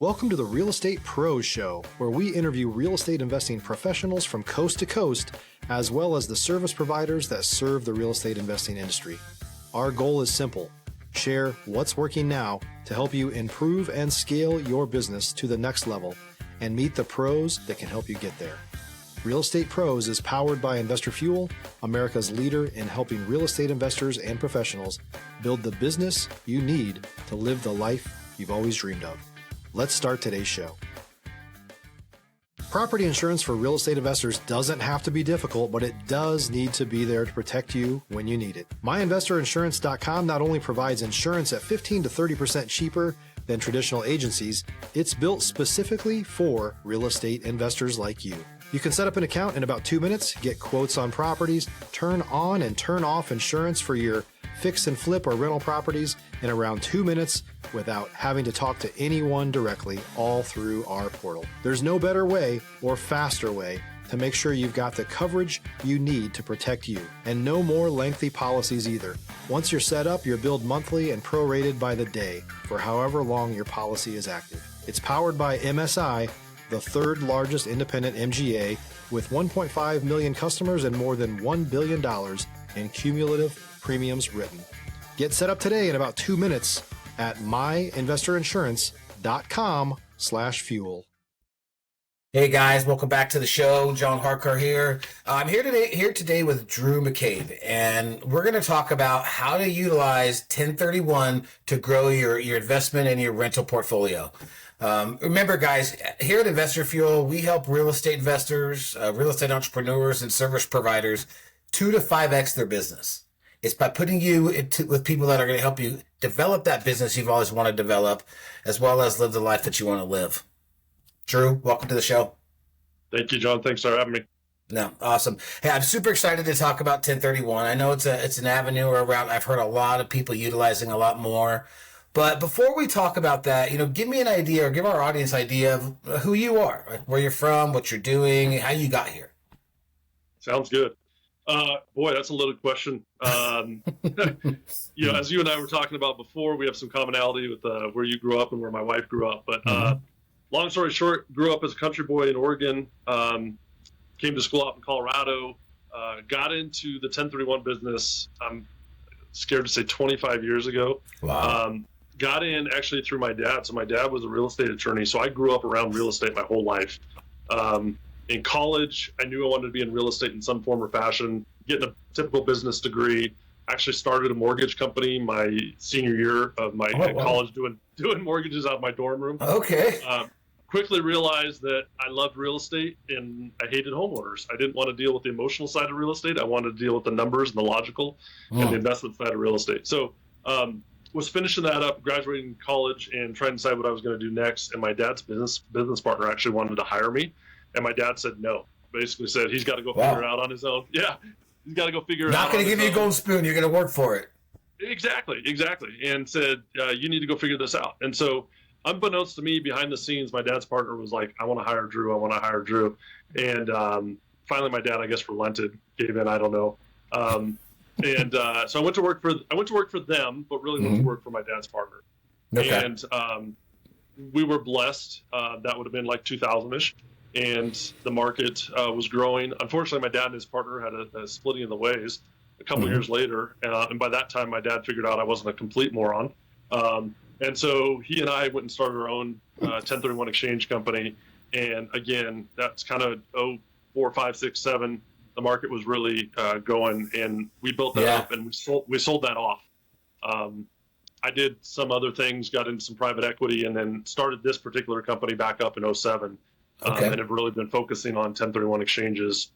Welcome to the Real Estate Pros Show, where we interview real estate investing professionals from coast to coast, as well as the service providers that serve the real estate investing industry. Our goal is simple: share what's working now to help you improve and scale your business to the next level and meet the pros that can help you get there. Real Estate Pros is powered by Investor Fuel, America's leader in helping real estate investors and professionals build the business you need to live the life you've always dreamed of. Let's start today's show. Property insurance for real estate investors doesn't have to be difficult, but it does need to be there to protect you when you need it. MyInvestorInsurance.com not only provides insurance at 15 to 30% cheaper than traditional agencies, it's built specifically for real estate investors like you. You can set up an account in about 2 minutes, get quotes on properties, turn on and turn off insurance for your fix and flip or rental properties in around 2 minutes without having to talk to anyone directly, all through our portal. There's no better way or faster way to make sure you've got the coverage you need to protect you, and no more lengthy policies either. Once you're set up, you're billed monthly and prorated by the day for however long your policy is active. It's powered by MSI, the third largest independent MGA, with 1.5 million customers and more than $1 billion in cumulative premiums written. Get set up today in about 2 minutes at myinvestorinsurance.com/fuel. Hey guys, welcome back to the show. John Harcar here. I'm here today with Drew McCabe, and we're going to talk about how to utilize 1031 to grow your investment and your rental portfolio. Remember, guys, here at Investor Fuel, we help real estate investors, real estate entrepreneurs, and service providers 2 to 5x their business. It's by putting you with people that are going to help you develop that business you've always wanted to develop, as well as live the life that you want to live. Drew, welcome to the show. Thank you, John. Thanks for having me. No, awesome. Hey, I'm super excited to talk about 1031. I know it's an avenue or a route I've heard a lot of people utilizing a lot more. But before we talk about that, give me an idea, or give our audience an idea of who you are, like where you're from, what you're doing, how you got here. Sounds good. Boy, that's a loaded question. As you and I were talking about before, we have some commonality with where you grew up and where my wife grew up. But long story short, grew up as a country boy in Oregon, came to school out in Colorado, got into the 1031 business, I'm scared to say 25 years ago. Wow. Got in actually through my dad. So my dad was a real estate attorney. So I grew up around real estate my whole life. In college, I knew I wanted to be in real estate in some form or fashion, getting a typical business degree. Actually started a mortgage company my senior year of my college, doing mortgages out of my dorm room. Okay. Quickly realized that I loved real estate and I hated homeowners. I didn't want to deal with the emotional side of real estate. I wanted to deal with the numbers and the logical and the investment side of real estate. So was finishing that up, graduating college, and trying to decide what I was going to do next. And my dad's business partner actually wanted to hire me. And my dad said no. Basically said he's got to go figure it out on his own. Yeah, he's got to go figure it out. Not going to give you a golden spoon. You're going to work for it. Exactly. And said, you need to go figure this out. And so unbeknownst to me, behind the scenes, my dad's partner was like, I want to hire Drew. And finally, my dad, I guess, relented, gave in. I don't know. So I went to work for them, but really went to work for my dad's partner. Okay. And we were blessed. That would have been like 2000-ish. And the market was growing. Unfortunately, my dad and his partner had a splitting of the ways a couple years later. And by that time, my dad figured out I wasn't a complete moron. And so he and I went and started our own 1031 exchange company. And again, that's kind of 04, 5, 6, 7. The market was really going, and we built that up, and we sold that off. I did some other things, got into some private equity, and then started this particular company back up in 07. And have really been focusing on 1031 exchanges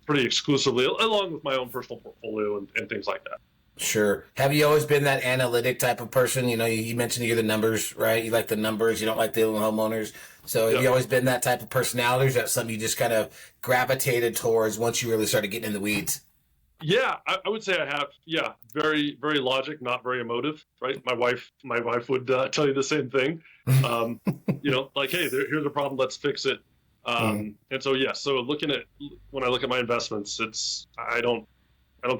pretty exclusively, along with my own personal portfolio and things like that. Sure. Have you always been that analytic type of person? You mentioned you're the numbers, right? You like the numbers. You don't like the homeowners. So have you always been that type of personality, or is that something you just kind of gravitated towards once you really started getting in the weeds? Yeah, I would say I have. Yeah, very, very logic, not very emotive, right? My wife would tell you the same thing. Like, hey, here's a problem, let's fix it. And so, so when I look at my investments, I don't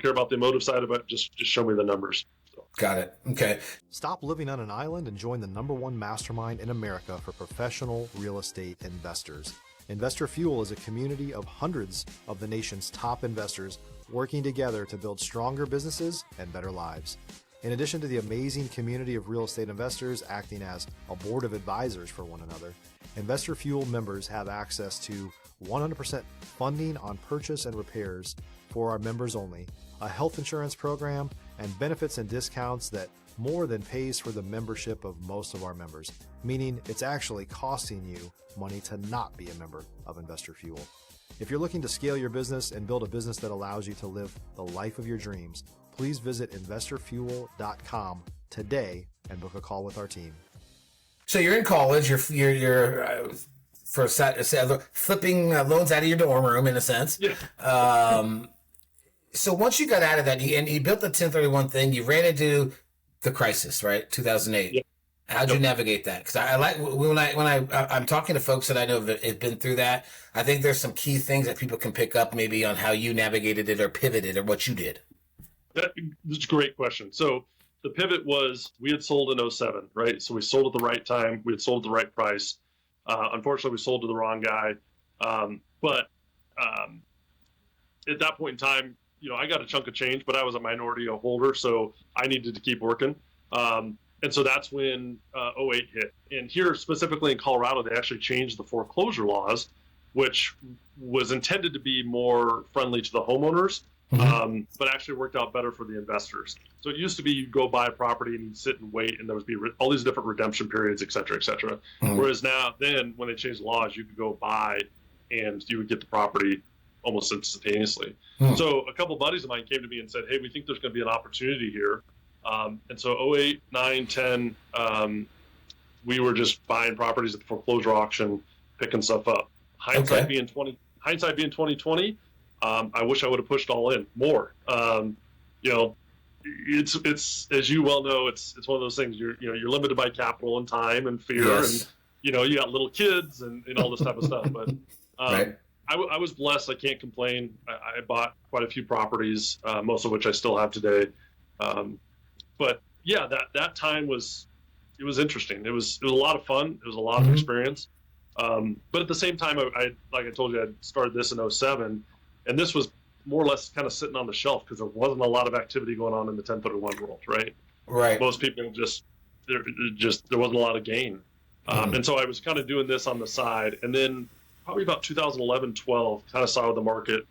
care about the emotive side of it. Just show me the numbers. So. Got it. Okay. Stop living on an island and join the #1 mastermind in America for professional real estate investors. Investor Fuel is a community of hundreds of the nation's top investors working together to build stronger businesses and better lives. In addition to the amazing community of real estate investors acting as a board of advisors for one another, Investor Fuel members have access to 100% funding on purchase and repairs for our members only, a health insurance program, and benefits and discounts that more than pays for the membership of most of our members, meaning it's actually costing you money to not be a member of Investor Fuel. If you're looking to scale your business and build a business that allows you to live the life of your dreams, please visit investorfuel.com today and book a call with our team. So you're in college. You're flipping loans out of your dorm room in a sense. Yeah. So once you got out of that, and you built the 1031 thing, you ran into the crisis, right? 2008. Yep. How'd you navigate that? Because I like when I'm talking to folks that I know that have been through that. I think there's some key things that people can pick up maybe on how you navigated it or pivoted or what you did. That's a great question. So the pivot was we had sold in 07, right? So we sold at the right time. We had sold at the right price. Unfortunately, we sold to the wrong guy. But at that point in time, I got a chunk of change, but I was a minority holder, so I needed to keep working. And so that's when 08 hit. And here, specifically in Colorado, they actually changed the foreclosure laws, which was intended to be more friendly to the homeowners, but actually worked out better for the investors. So it used to be you'd go buy a property and you'd sit and wait, and there would be all these different redemption periods, et cetera, et cetera. Whereas now, then, when they changed the laws, you could go buy and you would get the property almost instantaneously. So a couple buddies of mine came to me and said, hey, we think there's going to be an opportunity here. And so 08, 9, 10, we were just buying properties at the foreclosure auction, picking stuff up. Hindsight being 2020, I wish I would have pushed all in more. It's as you well know, it's one of those things. You're limited by capital and time and fear, and you got little kids and all this type of stuff. But Right. I was blessed. I can't complain. I bought quite a few properties, most of which I still have today. But yeah, that time was interesting. It was a lot of fun. It was a lot of experience. But at the same time, I like I told you, I started this in 07, and this was more or less kind of sitting on the shelf because there wasn't a lot of activity going on in the 1031 world, right? Right. Most people there wasn't a lot of gain. And so I was kind of doing this on the side, and then probably about 2011, 12, kind of saw the market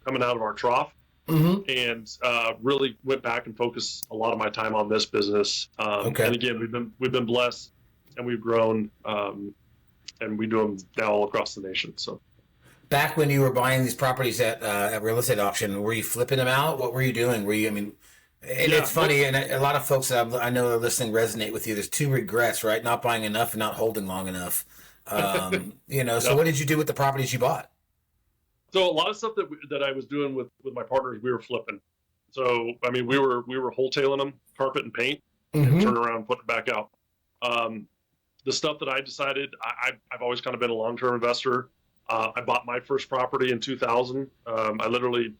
coming out of our trough, and really went back and focused a lot of my time on this business. And again, we've been blessed, and we've grown, and we do them now all across the nation. So, back when you were buying these properties at real estate auction, were you flipping them out? What were you doing? It's funny, and a lot of folks that I know are listening resonate with you. There's two regrets, right? Not buying enough and not holding long enough. So what did you do with the properties you bought? So a lot of stuff that I was doing with my partners, we were flipping. So, we were wholetailing them, carpet and paint, and turn around and put it back out. The stuff that I decided, I've always kind of been a long-term investor. I bought my first property in 2000. I literally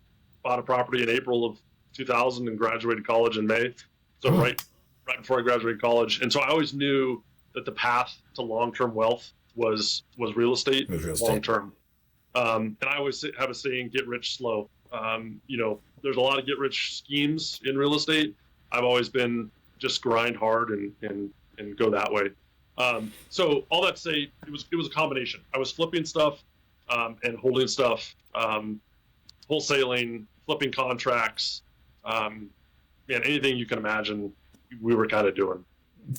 bought a property in April of 2000 and graduated college in May. So right before I graduated college. And so I always knew that the path to long-term wealth was real estate, long-term. And I always have a saying, get rich slow. There's a lot of get rich schemes in real estate. I've always been just grind hard and go that way. So all that to say, it was a combination. I was flipping stuff and holding stuff, wholesaling, flipping contracts, anything you can imagine, we were kind of doing.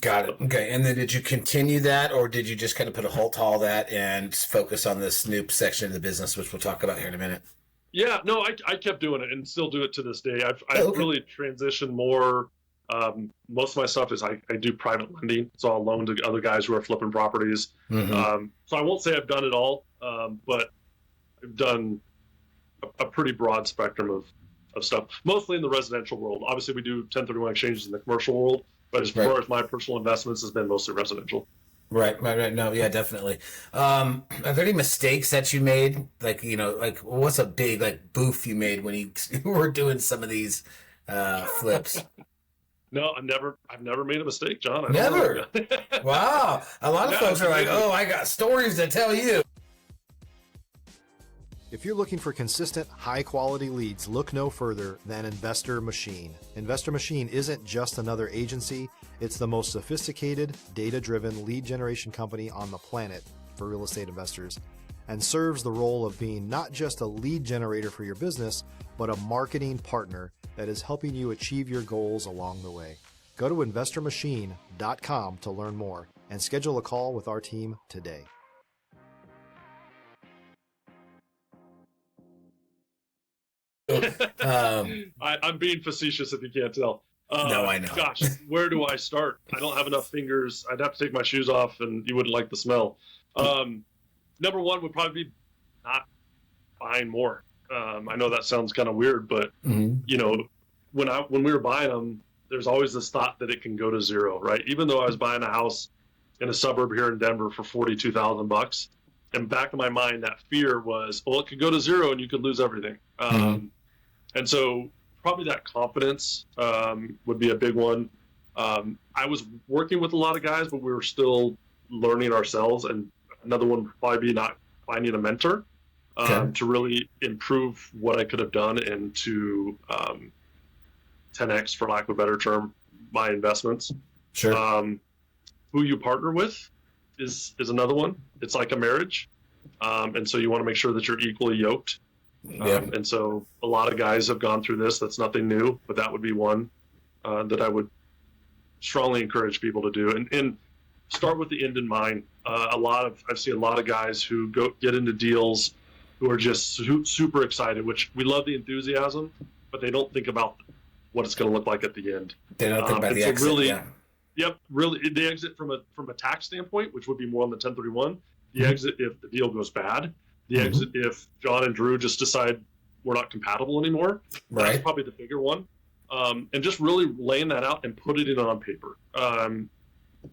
Got it. Okay. And then did you continue that, or did you just kind of put a halt to all that and focus on this new section of the business, which we'll talk about here in a minute? Yeah, no, I kept doing it and still do it to this day. I've really transitioned more. Most of my stuff is I do private lending, so I'll loan to other guys who are flipping properties. So I won't say I've done it all, but I've done a pretty broad spectrum of stuff, mostly in the residential world. Obviously, we do 1031 exchanges in the commercial world, but as far as my personal investments has been mostly residential. Right. No, yeah, definitely. Are there any mistakes that you made? What's a big boof you made when you were doing some of these flips? No, I've never made a mistake, John. I don't Never. know. Wow. A lot of Yeah, folks are like, oh, I got stories to tell you. If you're looking for consistent, high-quality leads, look no further than Investor Machine. Investor Machine isn't just another agency. It's the most sophisticated, data-driven lead generation company on the planet for real estate investors, and serves the role of being not just a lead generator for your business, but a marketing partner that is helping you achieve your goals along the way. Go to investormachine.com to learn more and schedule a call with our team today. I'm being facetious if you can't tell. No, I know. Gosh, where do I start? I don't have enough fingers. I'd have to take my shoes off, and you wouldn't like the smell. Number one would probably be not buying more. I know that sounds kind of weird, but you know, when we were buying them, there's always this thought that it can go to zero, right? Even though I was buying a house in a suburb here in Denver for $42,000, and back in my mind, that fear was, well, it could go to zero and you could lose everything. And so probably that confidence would be a big one. I was working with a lot of guys, but we were still learning ourselves. And another one would probably be not finding a mentor to really improve what I could have done and to 10x, for lack of a better term, my investments. Sure. Who you partner with is another one. It's like a marriage. And so you want to make sure that you're equally yoked. And so a lot of guys have gone through this. That's nothing new, but that would be one that I would strongly encourage people to do. And start with the end in mind. I've seen a lot of guys who get into deals who are just super excited, which we love the enthusiasm, but they don't think about what it's going to look like at the end. They don't think about the exit. Really, yep, really, the exit from a tax standpoint, which would be more on the 1031. The exit if the deal goes bad. The exit if John and Drew just decide we're not compatible anymore. Right. That's probably the bigger one. And just really laying that out and put it in on paper.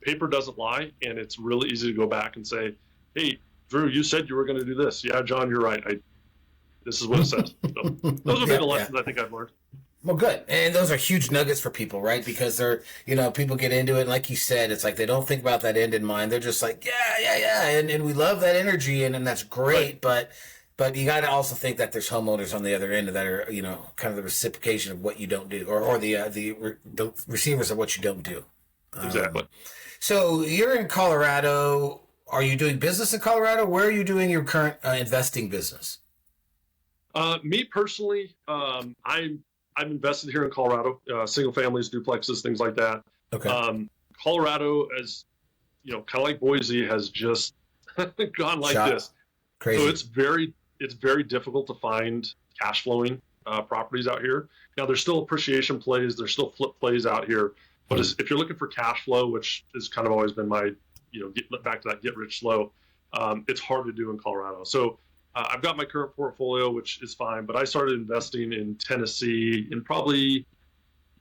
Paper doesn't lie, and it's really easy to go back and say, hey, Drew, you said you were going to do this. Yeah, John, you're right. This is what it says. So those would be the lessons I think I've learned. Well, good. And those are huge nuggets for people, right? Because they're, people get into it. And like you said, it's like they don't think about that end in mind. They're just like, yeah. And we love that energy. And that's great. Right. But you got to also think that there's homeowners on the other end that are, kind of the reciprocation of what you don't do or the receivers of what you don't do. Exactly. So you're in Colorado. Are you doing business in Colorado? Where are you doing your current investing business? Me personally, I've invested here in Colorado, single families, duplexes, things like that. Okay. Colorado, as kind of like Boise, has just gone like this. Crazy. So it's very difficult to find cash flowing properties out here. Now there's still appreciation plays, there's still flip plays out here, but if you're looking for cash flow, which has kind of always been my, back to that get rich slow, it's hard to do in Colorado. So I've got my current portfolio, which is fine, but I started investing in Tennessee in probably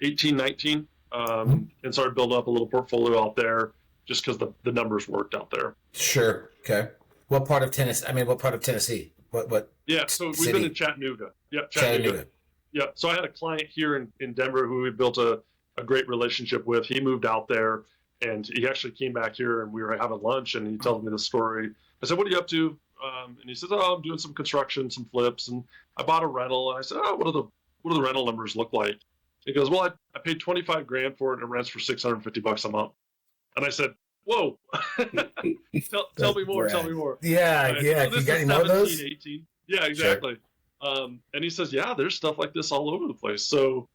18, 19, and started building up a little portfolio out there just because the numbers worked out there. Sure. Okay. What part of Tennessee? What? Yeah. So city? We've been in Chattanooga. Yeah. Chattanooga. Yeah. So I had a client here in Denver who we built a great relationship with. He moved out there and he actually came back here and we were having lunch and he told me the story. I said, what are you up to? And he says, oh, I'm doing some construction, some flips, and I bought a rental. And I said, oh, what do the rental numbers look like? He goes, well, I paid $25,000 for it and it rents for $650 a month. And I said, whoa, tell me more, tell me more. Yeah, yeah. So you got any more of those? 18. Yeah, exactly. Sure. And he says, yeah, there's stuff like this all over the place. So,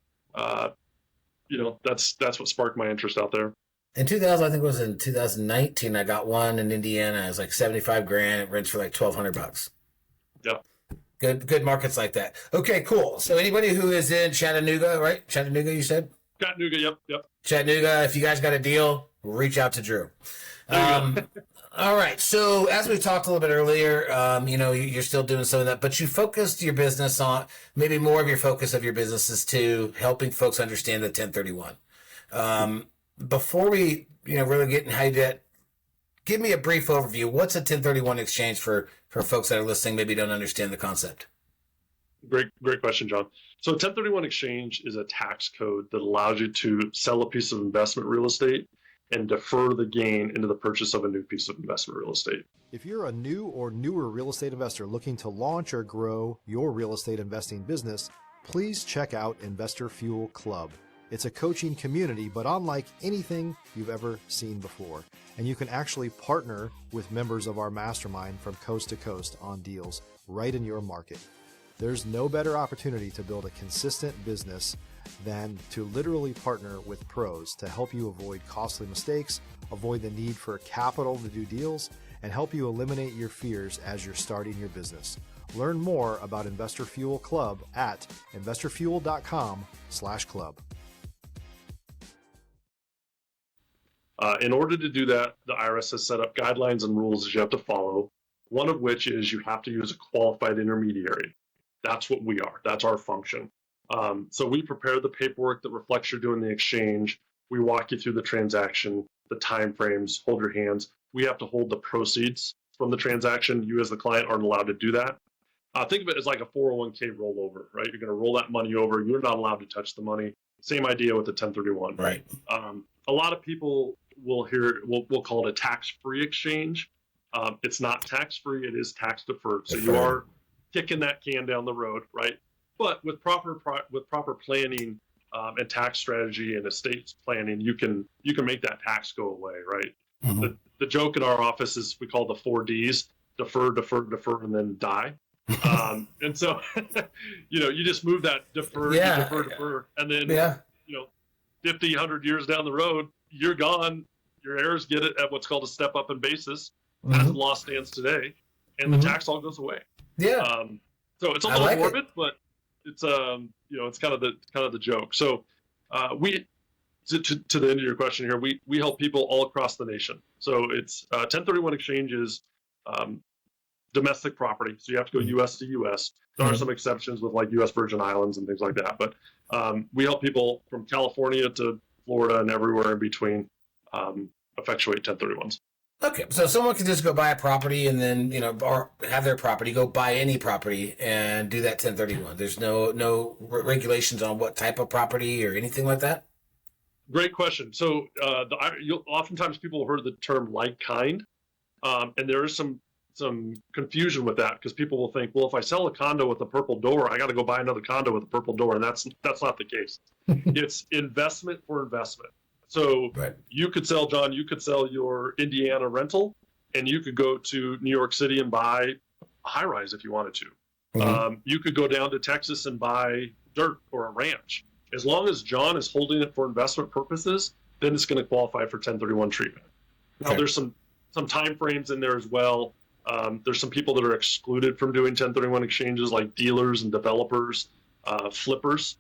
that's what sparked my interest out there. In 2000, I think it was in 2019, I got one in Indiana. It was like $75,000. It rents for like $1,200. Yeah. Good markets like that. Okay, cool. So anybody who is in Chattanooga, right? Chattanooga, you said? Chattanooga, yep. Chattanooga, if you guys got a deal, reach out to Drew. All right. So as we talked a little bit earlier, you're still doing some of that, but you focused your business on, maybe more of your focus of your business is to helping folks understand the 1031. Before we, really get in how you do that, give me a brief overview. What's a 1031 exchange for folks that are listening, maybe don't understand the concept? Great question, John. So 1031 exchange is a tax code that allows you to sell a piece of investment real estate and defer the gain into the purchase of a new piece of investment real estate. If you're a new or newer real estate investor looking to launch or grow your real estate investing business, please check out Investor Fuel Club. It's a coaching community, but unlike anything you've ever seen before. And you can actually partner with members of our mastermind from coast to coast on deals right in your market. There's no better opportunity to build a consistent business than to literally partner with pros to help you avoid costly mistakes, avoid the need for capital to do deals, and help you eliminate your fears as you're starting your business. Learn more about Investor Fuel Club at investorfuel.com/club. In order to do that, the IRS has set up guidelines and rules that you have to follow, one of which is you have to use a qualified intermediary. That's what we are. That's our function. So we prepare the paperwork that reflects you're doing the exchange. We walk you through the transaction, the time frames, hold your hands. We have to hold the proceeds from the transaction. You as the client aren't allowed to do that. Think of it as like a 401k rollover, right? You're going to roll that money over. You're not allowed to touch the money. Same idea with the 1031. Right. A lot of people will hear, we'll call it a tax-free exchange. It's not tax-free. It is tax deferred. So you are kicking that can down the road, right? But with proper planning and tax strategy and estate planning, you can make that tax go away, right? Mm-hmm. The joke in our office is we call the 4 Ds: defer, defer, defer, and then die. And so, you just move that defer, defer, and then, 50, 100 years down the road, you're gone. Your heirs get it at what's called a step up in basis, as the law stands today, and the tax all goes away. Yeah. So it's a little morbid, but it's it's kind of the joke. So we to the end of your question here, we help people all across the nation. So it's 1031 exchanges. Domestic property, so you have to go U.S. to U.S. There are some exceptions with like U.S. Virgin Islands and things like that, but we help people from California to Florida and everywhere in between effectuate 1031s. Okay, so someone can just go buy a property and then or have their property go buy any property and do that 1031. There's no regulations on what type of property or anything like that. Great question. So oftentimes people have heard the term like kind, and there is some confusion with that because people will think, well, if I sell a condo with a purple door, I got to go buy another condo with a purple door, and that's not the case. It's investment for investment. So you could sell, John, your Indiana rental, and you could go to New York City and buy a high rise if you wanted to. Mm-hmm. You could go down to Texas and buy dirt or a ranch. As long as John is holding it for investment purposes, then it's going to qualify for 1031 treatment. Now, there's some time frames in there as well. There's some people that are excluded from doing 1031 exchanges, like dealers and developers, flippers.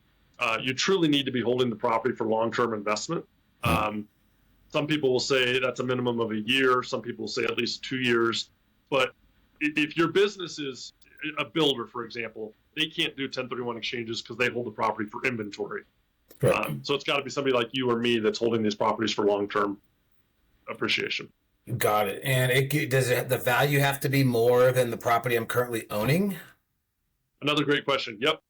You truly need to be holding the property for long-term investment. Some people will say that's a minimum of a year. Some people will say at least 2 years. But if your business is a builder, for example, they can't do 1031 exchanges because they hold the property for inventory. So it's got to be somebody like you or me that's holding these properties for long-term appreciation. Got it. And does the value have to be more than the property I'm currently owning? Another great question. Yep.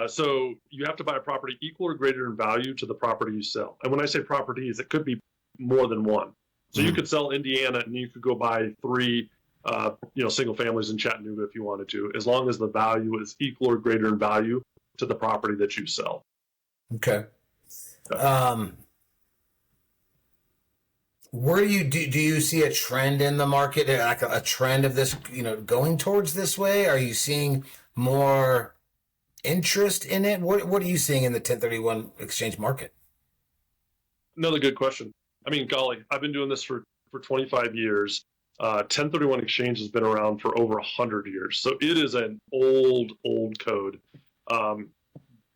So you have to buy a property equal or greater in value to the property you sell. And when I say properties, it could be more than one. So you could sell Indiana and you could go buy 3, single families in Chattanooga if you wanted to, as long as the value is equal or greater in value to the property that you sell. Okay. Where do you see a trend in the market, like a trend of this, going towards this way? Are you seeing more interest in it? What are you seeing in the 1031 exchange market? Another good question. I mean, golly, I've been doing this for 25 years. 1031 exchange has been around for over 100 years. So it is an old code. Kind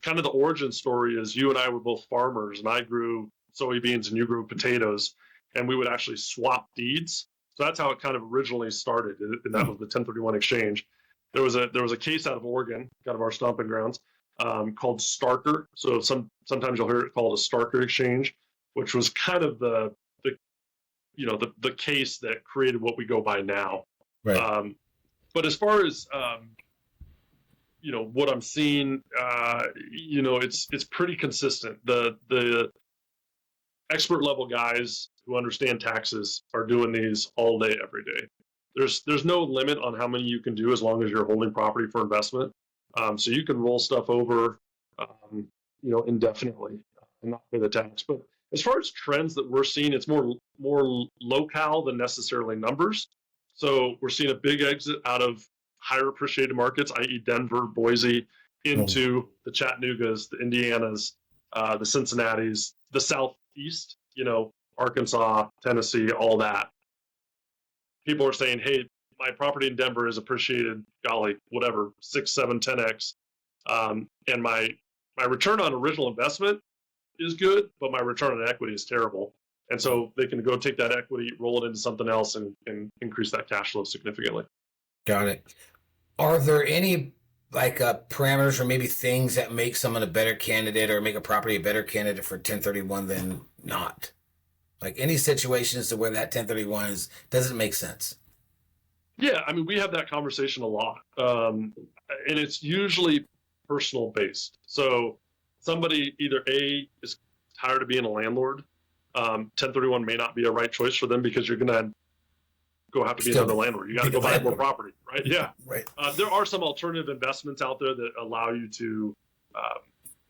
of the origin story is you and I were both farmers, and I grew soybeans and you grew potatoes. And we would actually swap deeds. So that's how it kind of originally started, and that was the 1031 exchange. There was a case out of Oregon, out of our stomping grounds, called Starker. So sometimes you'll hear it called a Starker exchange, which was kind of the case that created what we go by now. Right. But as far as what I'm seeing, it's pretty consistent. The expert level guys who understand taxes are doing these all day, every day. There's no limit on how many you can do as long as you're holding property for investment. So you can roll stuff over, indefinitely and not pay the tax. But as far as trends that we're seeing, it's more locale than necessarily numbers. So we're seeing a big exit out of higher appreciated markets, i.e. Denver, Boise, into the Chattanoogas, the Indianas, the Cincinnatis, the Southeast, Arkansas, Tennessee, all that. People are saying, hey, my property in Denver is appreciated, golly, whatever, 6, 7, 10x. And my return on original investment is good, but my return on equity is terrible. And so they can go take that equity, roll it into something else, and increase that cash flow significantly. Got it. Are there any parameters or maybe things that make someone a better candidate or make a property a better candidate for 1031 than not? Like any situations to where that 1031 doesn't make sense? Yeah, I mean, we have that conversation a lot. And it's usually personal based. So somebody either A, is tired of being a landlord. 1031 may not be a right choice for them because you're going to have to be another landlord. You got to go buy more property, right? Yeah. Right. There are some alternative investments out there that allow you to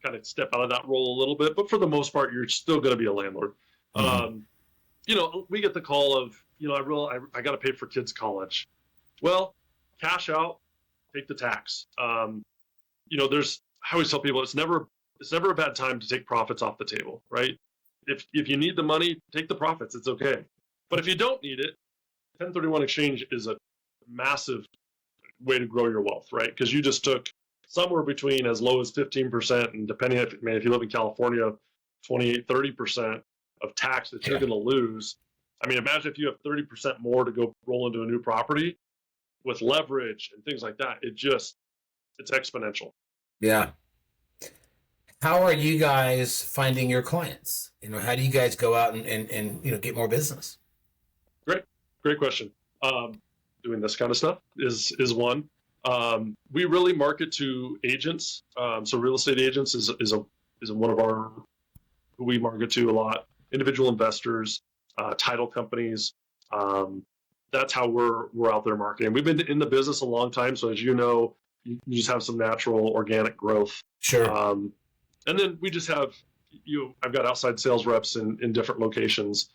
kind of step out of that role a little bit, but for the most part, you're still going to be a landlord. Mm-hmm. We get the call of, I got to pay for kids' college. Well, cash out, take the tax. I always tell people it's never a bad time to take profits off the table, right? If you need the money, take the profits. It's okay. But if you don't need it, 1031 exchange is a massive way to grow your wealth, right? Because you just took somewhere between as low as 15%, and depending if you live in California, 28, 30% of tax that you're going to lose. I mean, imagine if you have 30% more to go roll into a new property with leverage and things like that. It's exponential. Yeah. How are you guys finding your clients? How do you guys go out and get more business? Great question. Doing this kind of stuff is one. We really market to agents. So real estate agents is one of our who we market to a lot. Individual investors, title companies. That's how we're out there marketing. We've been in the business a long time, so as you know, you just have some natural organic growth. Sure. And then we just have I've got outside sales reps in different locations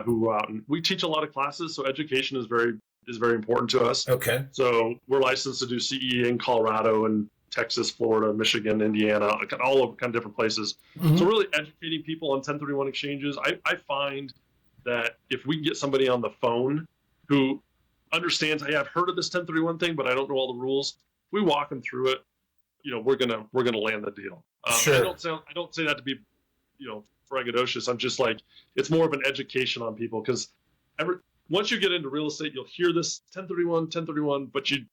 who go out, and we teach a lot of classes. So education is very important to us. Okay. So we're licensed to do CE in Colorado and Texas, Florida, Michigan, Indiana, all of kind of different places. Mm-hmm. So really educating people on 1031 exchanges. I find that if we can get somebody on the phone who understands, hey, I've heard of this 1031 thing, but I don't know all the rules. We walk them through it. We're gonna land the deal. Sure. I don't say that to be, braggadocious. I'm just like, it's more of an education on people, because once you get into real estate, you'll hear this 1031, but you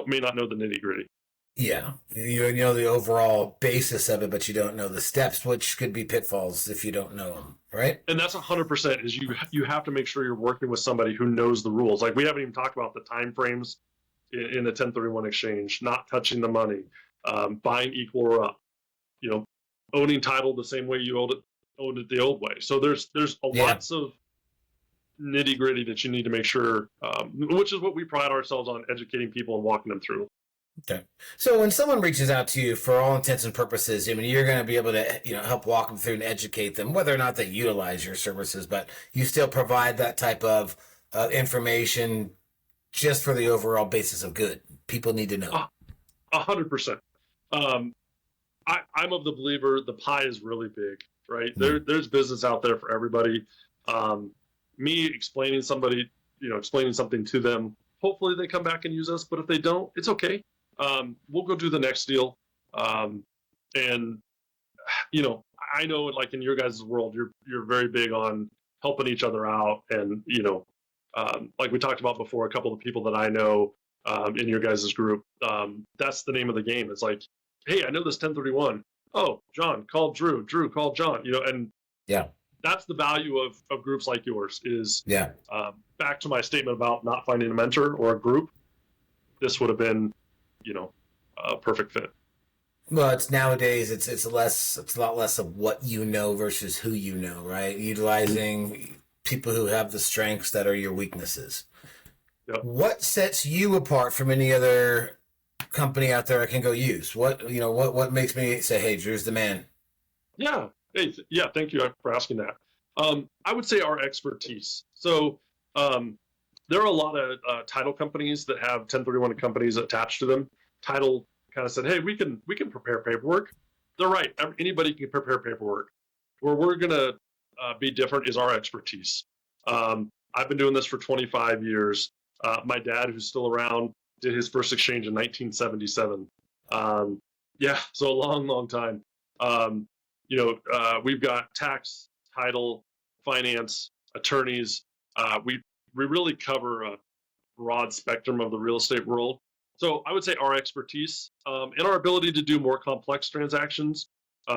may not know the nitty gritty. Yeah, you know the overall basis of it, but you don't know the steps, which could be pitfalls if you don't know them, right? And that's 100% is you have to make sure you're working with somebody who knows the rules. Like, we haven't even talked about the time frames in the 1031 exchange, not touching the money, buying equal or up, owning title the same way you owned it the old way. So there's lots of nitty gritty that you need to make sure, which is what we pride ourselves on, educating people and walking them through. Okay. So when someone reaches out to you, for all intents and purposes, you're going to be able to, help walk them through and educate them, whether or not they utilize your services, but you still provide that type of information just for the overall basis of good. People need to know. 100%. I'm of the believer the pie is really big, right? Mm-hmm. There's business out there for everybody. Me explaining something to them, hopefully they come back and use us, but if they don't, it's okay. We'll go do the next deal. And I know, like, in your guys' world, you're very big on helping each other out. And, like we talked about before, a couple of people that I know in your guys' group, that's the name of the game. It's like, hey, I know this 1031. Oh, John called Drew. Drew called John, and yeah, that's the value of groups like yours is, back to my statement about not finding a mentor or a group. This would have been, a perfect fit. Well, it's nowadays it's a lot less of what you know versus who you know, right? Utilizing people who have the strengths that are your weaknesses. Yep. What sets you apart from any other company out there I can go use? What makes me say, hey, Drew's the man? Yeah. Hey, yeah. Thank you for asking that. I would say our expertise. So there are a lot of title companies that have 1031 companies attached to them. Title kind of said, hey, we can prepare paperwork. They're right. Anybody can prepare paperwork. Where we're going to be different is our expertise. I've been doing this for 25 years. My dad, who's still around, did his first exchange in 1977. So a long, long time. We've got tax, title, finance, attorneys. We really cover a broad spectrum of the real estate world. So I would say our expertise and our ability to do more complex transactions,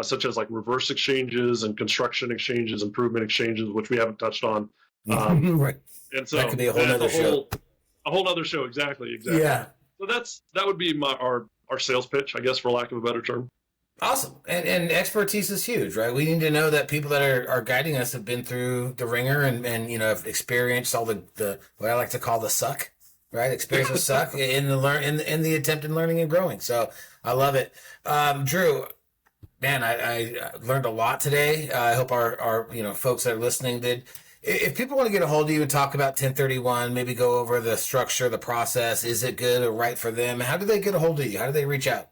such as like reverse exchanges and construction exchanges, improvement exchanges, which we haven't touched on. Right. And so that could be a whole other show. A whole other show, exactly. Yeah. So that would be our sales pitch, I guess, for lack of a better term. Awesome. And expertise is huge, right? We need to know that people that are guiding us have been through the ringer and have experienced all the what I like to call the suck, right? Experience the suck in the attempt in learning and growing. So I love it. Drew, man, I learned a lot today. I hope our folks that are listening did. If people want to get a hold of you and talk about 1031, maybe go over the structure, the process, is it good or right for them? How do they get a hold of you? How do they reach out?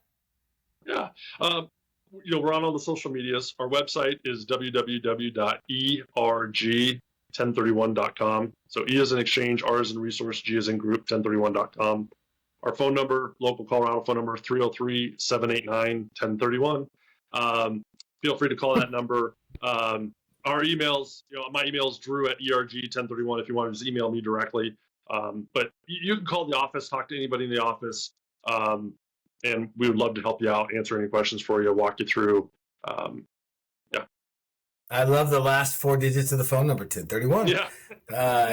Yeah. We're on all the social medias. Our website is www.erg1031.com. So E as in exchange, R as in resource, G as in group, 1031.com. Our phone number, local Colorado phone number, 303-789-1031. Feel free to call that number. Our emails, my email is drew@erg1031 if you want to just email me directly. But you can call the office, talk to anybody in the office. And we would love to help you out, answer any questions for you, walk you through. I love the last 4 digits of the phone number, 1031. Yeah.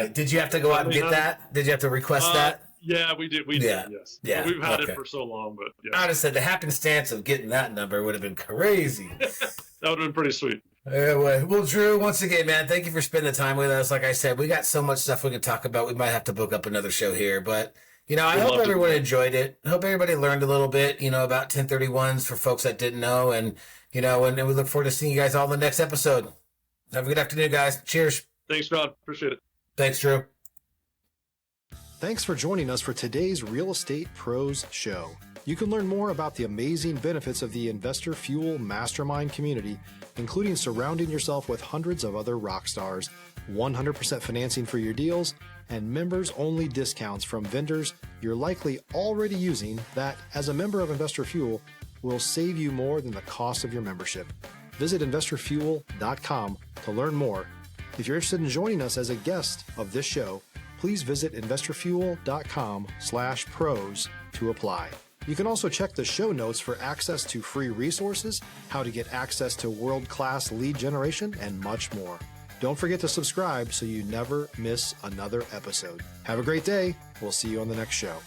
Did you have to go out and get that? Did you have to request that? Yeah, we did. Yes. Yeah. We've had it for so long, but yeah. I'd have said the happenstance of getting that number would have been crazy. That would have been pretty sweet. Well, Drew, once again, man, thank you for spending the time with us. Like I said, we got so much stuff we can talk about. We might have to book up another show here, but I hope everyone enjoyed it. I hope everybody learned a little bit, about 1031s for folks that didn't know. And we look forward to seeing you guys all in the next episode. Have a good afternoon, guys. Cheers. Thanks, John. Appreciate it. Thanks, Drew. Thanks for joining us for today's Real Estate Pros Show. You can learn more about the amazing benefits of the Investor Fuel Mastermind community, including surrounding yourself with hundreds of other rock stars, 100% financing for your deals, and members-only discounts from vendors you're likely already using that, as a member of Investor Fuel, will save you more than the cost of your membership. Visit investorfuel.com to learn more. If you're interested in joining us as a guest of this show, please visit investorfuel.com/pros to apply. You can also check the show notes for access to free resources, how to get access to world-class lead generation, and much more. Don't forget to subscribe so you never miss another episode. Have a great day. We'll see you on the next show.